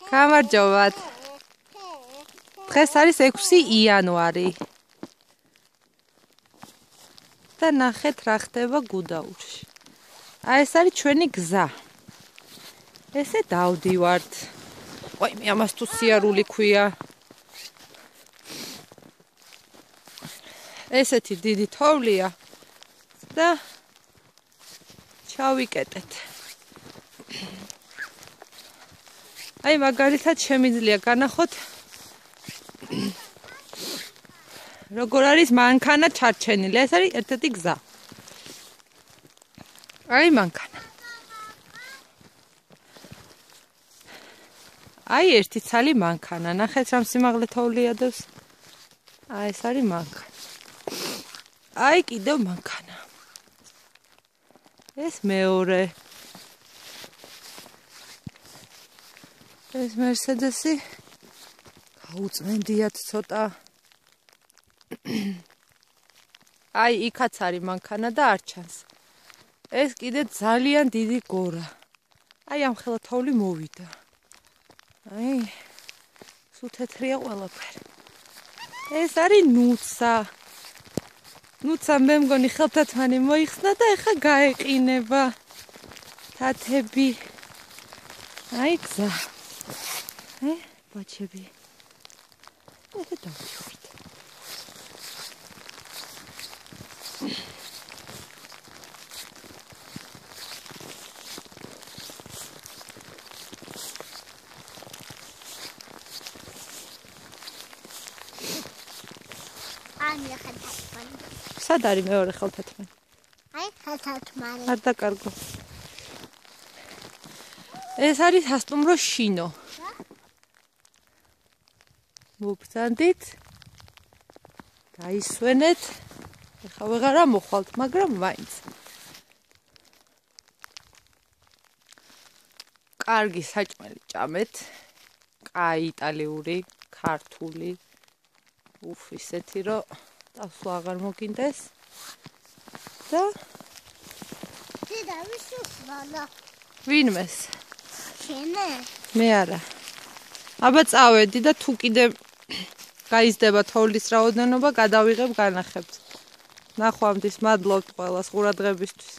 გამარჯობათ. დღეს არის 6 იანვარი. და ნახეთ რა ხდება გუდაურში. ეს არის ჩვენი გზა. ესე დავდივართ. ой, მე ამას თუ სიარული ქვია. ესეთი დიდი თოვლია და ჩავიკეტეთ. აი მაგალითად შემიძლია განახოთ როგორ არის მანქანა ჩარჩენილი. ეს არის ერთ-ერთი გზა. აი მანქანა. აი ერთი ცალი მანქანა. ნახეთ რამ სიმაღლე თოვლი ადევს. აი ეს არის მანქანა. აი კიდევ მანქანა. ეს მეორე. ეს მერსედესი გაუწმენდიათ ცოტა. აი იქაც არის მანქანა და არ ჩანს. ეს კიდე ძალიან დიდი გორა. აი ამ ხელა თოვლი მოვიდა. აი სულ თეთრია ყველაფერი. ეს არის ნუცა. ნუცა მე მგონი ხელთათმანი მოიხსნა და ეხა გაეყინება. თათები. აი გზა. ბაჩები. ესე დავდივართ. Ani ხელთათმანი. სად არის მეორე ხელთათმანი? აი ხელთათმანი. არ დაკარგო. ეს არის სასტუმრო შინო. მოგწანდით. გაისვენეთ. ეხა ვეღარ ამოხვალთ, მაგრამ მაინც. კარგი საჭმელი ჭამეთ. კაი იტალიური, ქართული. უფ, ისეთი რომ დასვლა აღარ მოგინდეს. და დედა ვის უსვანა? ვინმეს? შენე? მე არა. აბა წავედი და თუ კიდე გაიზრდება თოვლის რაოდენობა, გადავიღებ განახებს. ნახვამდის, მადლობთ ყველას ყურადღებისთვის.